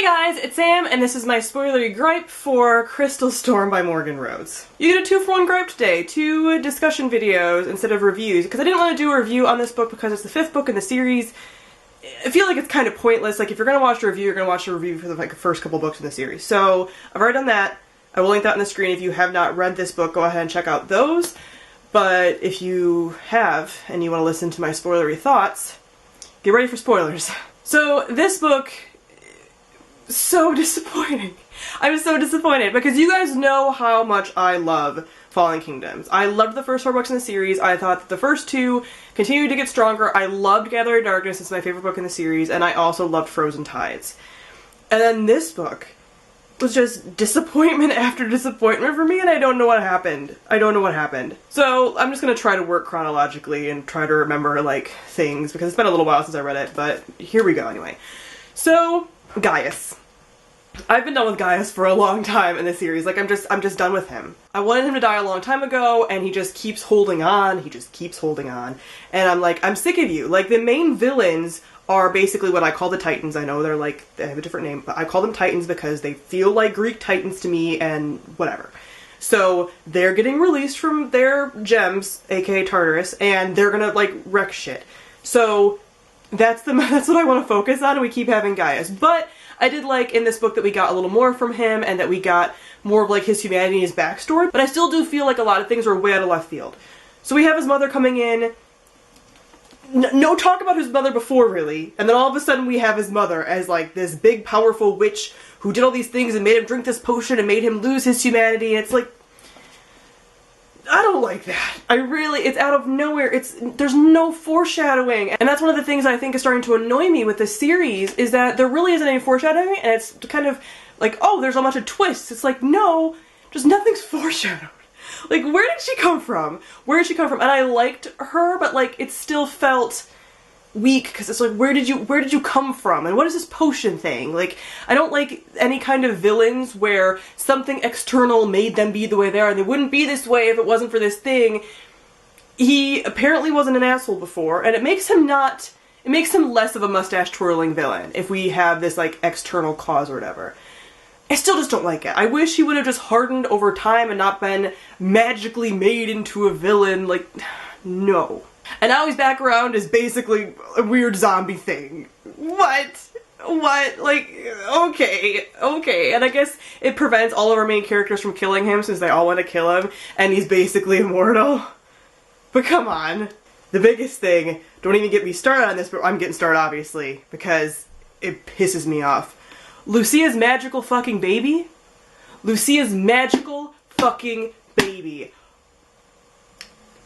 Hey guys, it's Sam, and this is my spoilery gripe for Crystal Storm by Morgan Rhodes. You get a 2-for-1 gripe today, 2 discussion videos instead of reviews, because I didn't want to do a review on this book because it's the 5th book in the series. I feel like it's kind of pointless. Like, if you're going to watch a review, you're going to watch a review for the first couple books in the series. So, I've already done that. I will link that on the screen. If you have not read this book, go ahead and check out those. But if you have, and you want to listen to my spoilery thoughts, get ready for spoilers. So, this book... so disappointing. I was so disappointed because you guys know how much I love Fallen Kingdoms. I loved the first 4 books in the series. I thought that the first 2 continued to get stronger. I loved Gathering Darkness. It's my favorite book in the series, and I also loved Frozen Tides. And then this book was just disappointment after disappointment for me, and I don't know what happened. I don't know what happened. So I'm just gonna try to work chronologically and try to remember, like, things, because it's been a little while since I read it, but here we go anyway. So, Gaius. I've been done with Gaius for a long time in this series. Like, I'm just done with him. I wanted him to die a long time ago, and he just keeps holding on. He just keeps holding on. And I'm like, I'm sick of you. Like, the main villains are basically what I call the Titans. I know they're like, they have a different name, but I call them Titans because they feel like Greek Titans to me and whatever. So, they're getting released from their gems, aka Tartarus, and they're gonna, like, wreck shit. So, that's what I want to focus on, and we keep having Gaius. But I did like in this book that we got a little more from him and that we got more of like his humanity and his backstory, but I still do feel like a lot of things were way out of left field. So we have his mother coming in, no talk about his mother before really, and then all of a sudden we have his mother as like this big powerful witch who did all these things and made him drink this potion and made him lose his humanity. It's like, I don't like that. It's out of nowhere. There's no foreshadowing. And that's one of the things I think is starting to annoy me with this series, is that there really isn't any foreshadowing, and it's kind of like, oh, there's a bunch of twists. It's like, no, just nothing's foreshadowed. Like, where did she come from? Where did she come from? And I liked her, but like, it still felt weak, because it's like, where did you come from? And what is this potion thing? Like, I don't like any kind of villains where something external made them be the way they are, and they wouldn't be this way if it wasn't for this thing. He apparently wasn't an asshole before, and it makes him less of a mustache-twirling villain if we have this, like, external cause or whatever. I still just don't like it. I wish he would have just hardened over time and not been magically made into a villain, like, no. And now he's back around as basically a weird zombie thing. What? Like, okay. And I guess it prevents all of our main characters from killing him since they all want to kill him, and he's basically immortal. But come on. The biggest thing, don't even get me started on this, but I'm getting started obviously, because it pisses me off. Lucia's magical fucking baby? Lucia's magical fucking baby.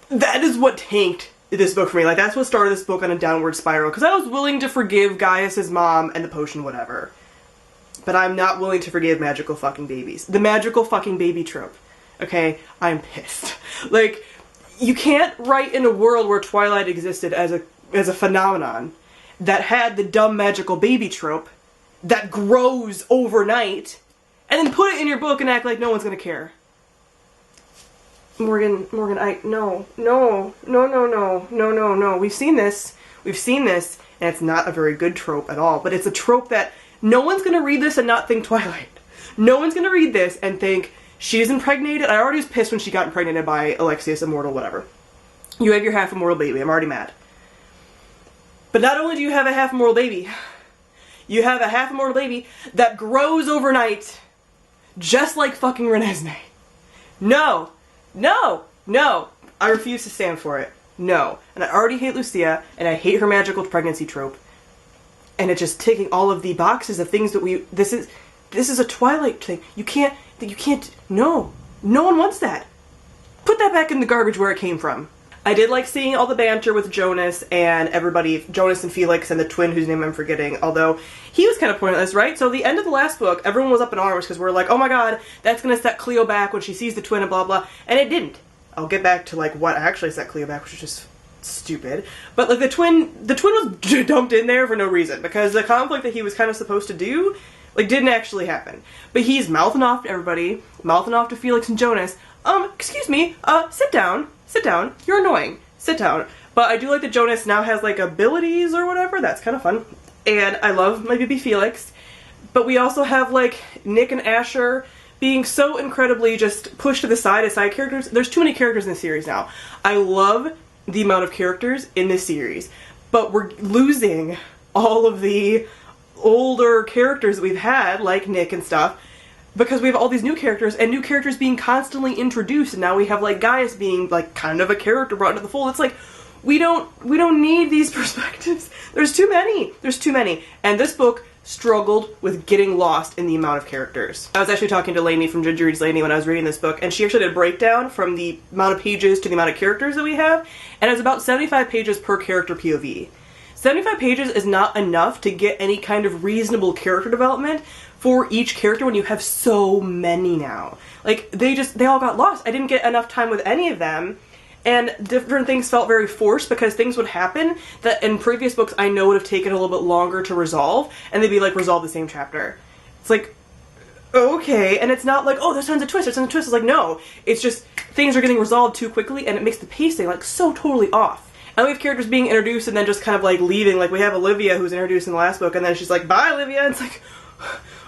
That is what tanked this book for me. Like, that's what started this book on a downward spiral, because I was willing to forgive Gaius' mom and the potion whatever, but I'm not willing to forgive magical fucking babies. The magical fucking baby trope. Okay? I'm pissed. Like, you can't write in a world where Twilight existed as a phenomenon that had the dumb magical baby trope that grows overnight, and then put it in your book and act like no one's gonna care. Morgan, no. We've seen this, and it's not a very good trope at all, but it's a trope that no one's gonna read this and not think Twilight. No one's gonna read this and think, she's impregnated. I already was pissed when she got impregnated by Alexius, immortal, whatever. You have your half-immortal baby, I'm already mad. But not only do you have a half-immortal baby, you have a half-immortal baby that grows overnight, just like fucking Renesmee. No! I refuse to stand for it. No. And I already hate Lucia, and I hate her magical pregnancy trope. And it's just ticking all of the boxes of things that this is a Twilight thing. You can't, no. No one wants that. Put that back in the garbage where it came from. I did like seeing all the banter with Jonas and everybody, Jonas and Felix and the twin whose name I'm forgetting, although he was kind of pointless, right? So the end of the last book, everyone was up in arms because we're like, oh my god, that's gonna set Cleo back when she sees the twin and blah blah, and it didn't. I'll get back to like what actually set Cleo back, which is just stupid. But like the twin was dumped in there for no reason, because the conflict that he was kind of supposed to do, like, didn't actually happen. But he's mouthing off to everybody, mouthing off to Felix and Jonas, excuse me, sit down, you're annoying, sit down. But I do like that Jonas now has, like, abilities or whatever, that's kind of fun. And I love my baby Felix, but we also have like Nick and Asher being so incredibly just pushed to the side as side characters. There's too many characters in the series now. I love the amount of characters in this series, but we're losing all of the older characters that we've had, like Nick and stuff, because we have all these new characters, and new characters being constantly introduced, and now we have like Gaius being like kind of a character brought into the fold. It's like, we don't need these perspectives. There's too many. There's too many. And this book struggled with getting lost in the amount of characters. I was actually talking to Lainey from Ginger Reads Lainey when I was reading this book, and she actually did a breakdown from the amount of pages to the amount of characters that we have, and it's about 75 pages per character POV. 75 pages is not enough to get any kind of reasonable character development for each character when you have so many now. Like, they all got lost. I didn't get enough time with any of them, and different things felt very forced because things would happen that in previous books I know would have taken a little bit longer to resolve, and they'd be like, resolve the same chapter. It's like, okay, and it's not like, oh, there's tons of twists, there's tons of twists. It's like, no, it's just things are getting resolved too quickly, and it makes the pacing like so totally off. And we have characters being introduced and then just kind of like leaving. Like we have Olivia who's introduced in the last book, and then she's like, bye Olivia, and it's like,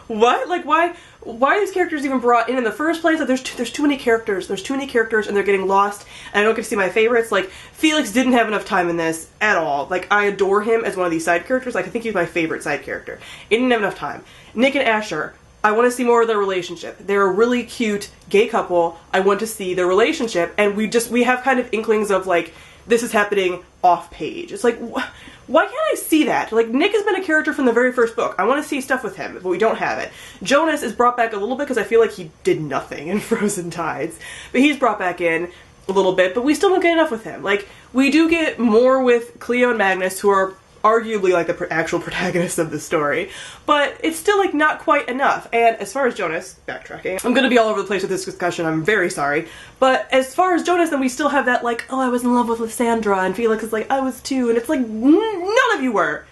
what? Like why are these characters even brought in the first place? Like there's too many characters. There's too many characters, and they're getting lost, and I don't get to see my favorites. Like Felix didn't have enough time in this at all. Like I adore him as one of these side characters. Like I think he's my favorite side character. He didn't have enough time. Nick and Asher, I want to see more of their relationship. They're a really cute gay couple. I want to see their relationship, and we have kind of inklings of like, this is happening off page. It's like, why can't I see that? Like, Nick has been a character from the very first book. I want to see stuff with him, but we don't have it. Jonas is brought back a little bit because I feel like he did nothing in Frozen Tides. But he's brought back in a little bit, but we still don't get enough with him. Like, we do get more with Cleo and Magnus, who are arguably like the actual protagonists of the story, but it's still like not quite enough. And as far as Jonas, backtracking, I'm gonna be all over the place with this discussion, I'm very sorry, but as far as Jonas, then we still have that like, oh, I was in love with Lysandra, and Felix is like, I was too, and it's like, none of you were.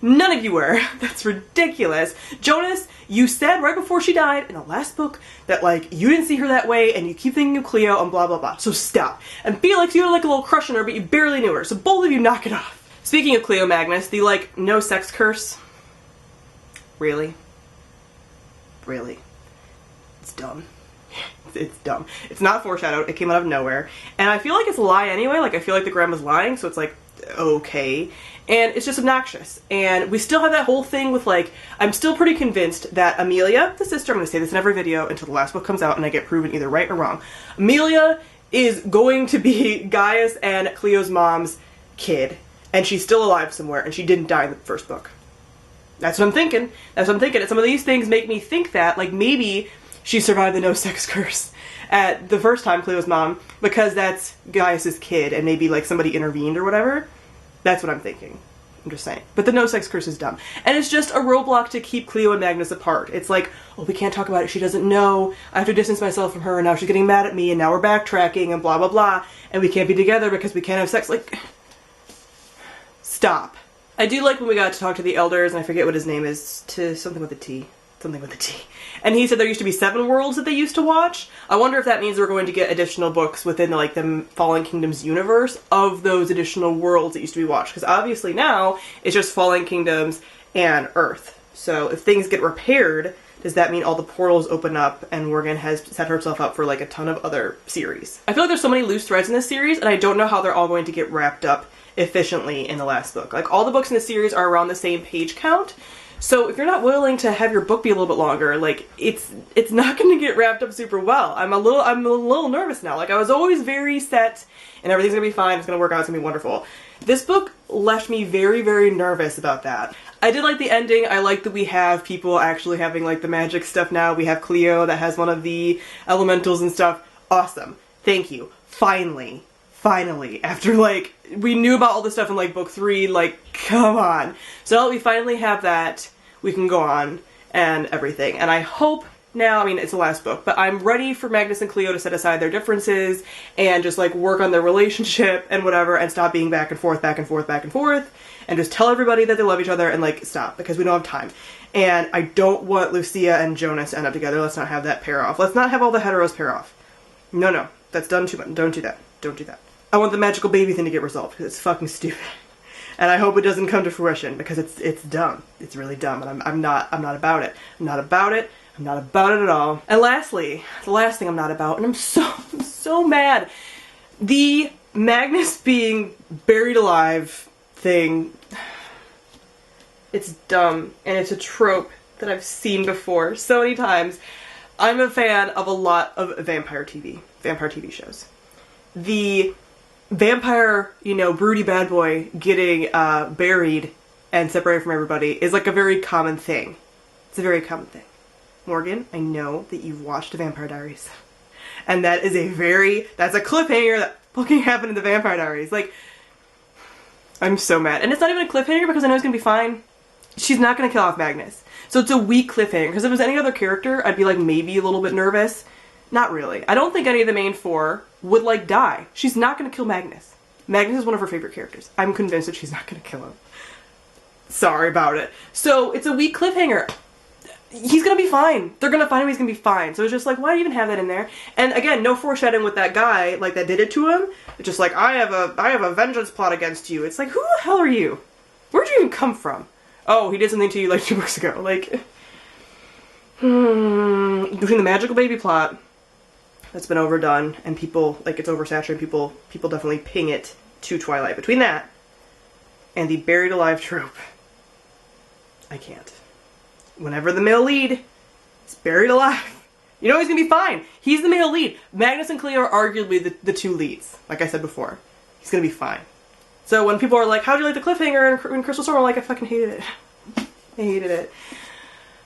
None of you were. That's ridiculous. Jonas, you said right before she died in the last book that like you didn't see her that way, and you keep thinking of Cleo and blah blah blah, so stop. And Felix, you had like a little crush on her, but you barely knew her, so both of you knock it off. Speaking of Cleo Magnus, the, like, no sex curse. Really? Really? It's dumb. It's dumb. It's not foreshadowed, it came out of nowhere. And I feel like it's a lie anyway, like, I feel like the grandma's lying, so it's like, okay. And it's just obnoxious. And we still have that whole thing with, like, I'm still pretty convinced that Amelia, the sister, I'm gonna say this in every video until the last book comes out and I get proven either right or wrong. Amelia is going to be Gaius and Cleo's mom's kid. And she's still alive somewhere, and she didn't die in the first book. That's what I'm thinking. That's what I'm thinking. And some of these things make me think that, like, maybe she survived the no-sex curse at the first time, Cleo's mom, because that's Gaius's kid, and maybe, like, somebody intervened or whatever. That's what I'm thinking. I'm just saying. But the no-sex curse is dumb. And it's just a roadblock to keep Cleo and Magnus apart. It's like, oh, we can't talk about it. She doesn't know. I have to distance myself from her, and now she's getting mad at me, and now we're backtracking, and blah, blah, blah. And we can't be together because we can't have sex. Like, stop. I do like when we got to talk to the elders, and I forget what his name is, to something with a T. Something with a T. And he said there used to be 7 worlds that they used to watch. I wonder if that means we're going to get additional books within like the Fallen Kingdoms universe of those additional worlds that used to be watched. Because obviously now it's just Fallen Kingdoms and Earth. So if things get repaired, does that mean all the portals open up and Morgan has set herself up for like a ton of other series? I feel like there's so many loose threads in this series, and I don't know how they're all going to get wrapped up efficiently in the last book. Like, all the books in the series are around the same page count, so if you're not willing to have your book be a little bit longer, like, it's not going to get wrapped up super well. I'm a little nervous now. Like, I was always very set, and everything's gonna be fine, it's gonna work out, it's gonna be wonderful. This book left me very, very nervous about that. I did like the ending. I like that we have people actually having, like, the magic stuff now. We have Cleo that has one of the elementals and stuff. Awesome. Thank you. Finally. Finally, after, like, we knew about all this stuff in, like, book 3, like, come on. So now that we finally have that, we can go on and everything. And I hope now, I mean, it's the last book, but I'm ready for Magnus and Cleo to set aside their differences and just, like, work on their relationship and whatever, and stop being back and forth, back and forth, back and forth, and just tell everybody that they love each other and, like, stop, because we don't have time. And I don't want Lucia and Jonas to end up together. Let's not have that pair off. Let's not have all the heteros pair off. No, that's done too much. Don't do that. Don't do that. I want the magical baby thing to get resolved, because it's fucking stupid. And I hope it doesn't come to fruition, because it's dumb. It's really dumb, and I'm not about it. I'm not about it. I'm not about it at all. And lastly, the last thing I'm not about, and I'm so mad. The Magnus being buried alive thing. It's dumb, and it's a trope that I've seen before so many times. I'm a fan of a lot of vampire TV shows. The vampire, you know, broody bad boy getting buried and separated from everybody is like a very common thing. It's a very common thing. Morgan, I know that you've watched The Vampire Diaries. And that's a cliffhanger that fucking happened in The Vampire Diaries. Like, I'm so mad. And it's not even a cliffhanger because I know it's gonna be fine. She's not gonna kill off Magnus. So it's a weak cliffhanger, because if it was any other character, I'd be like maybe a little bit nervous. Not really. I don't think any of the main four would like die. She's not gonna kill Magnus. Magnus is one of her favorite characters. I'm convinced that she's not gonna kill him. Sorry about it. So it's a weak cliffhanger. He's gonna be fine. They're gonna find him, he's gonna be fine. So it's just like, why even have that in there? And again, no foreshadowing with that guy, like, that did it to him. It's just like, I have a vengeance plot against you. It's like, who the hell are you? Where'd you even come from? Oh, he did something to you like 2 books ago. Like, between the magical baby plot that's been overdone and people, like, it's oversaturated, people definitely ping it to Twilight. Between that and the buried alive trope, I can't. Whenever the male lead is buried alive, you know he's gonna be fine. He's the male lead. Magnus and Cleo are arguably the two leads, like I said before. He's gonna be fine. So when people are like, how'd you like the cliffhanger in Crystal Storm? I'm like, I fucking hated it. I hated it.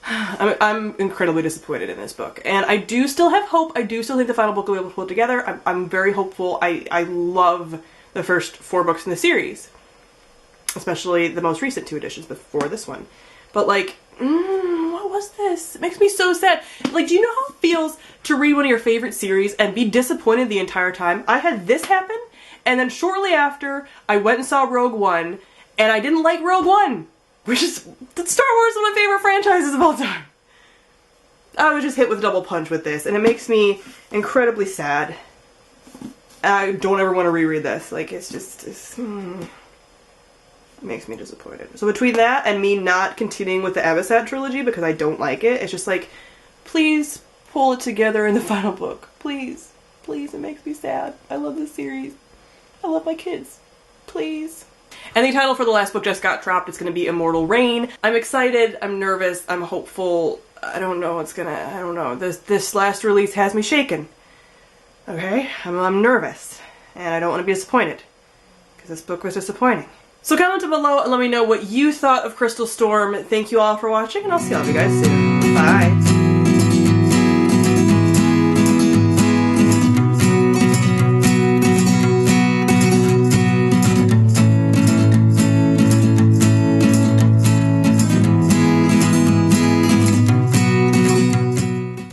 I'm incredibly disappointed in this book. And I do still have hope. I do still think the final book will be able to pull it together. I'm very hopeful. I love the first 4 books in the series. Especially the most recent 2 editions before this one. But like, what was this? It makes me so sad. Like, do you know how it feels to read one of your favorite series and be disappointed the entire time? I had this happen. And then shortly after, I went and saw Rogue One, and I didn't like Rogue One, which is Star Wars, one of my favorite franchises of all time. I was just hit with a double punch with this, and it makes me incredibly sad. I don't ever want to reread this. Like, it makes me disappointed. So between that and me not continuing with the Abbassat trilogy because I don't like it, it's just like, please pull it together in the final book. Please. Please, it makes me sad. I love this series. I love my kids. Please. And the title for the last book just got dropped. It's going to be Immortal Reign. I'm excited. I'm nervous. I'm hopeful. I don't know what's gonna... I don't know. This last release has me shaken. Okay? I'm nervous. And I don't want to be disappointed. Because this book was disappointing. So comment below and let me know what you thought of Crystal Storm. Thank you all for watching, and I'll see all of you guys soon. Bye!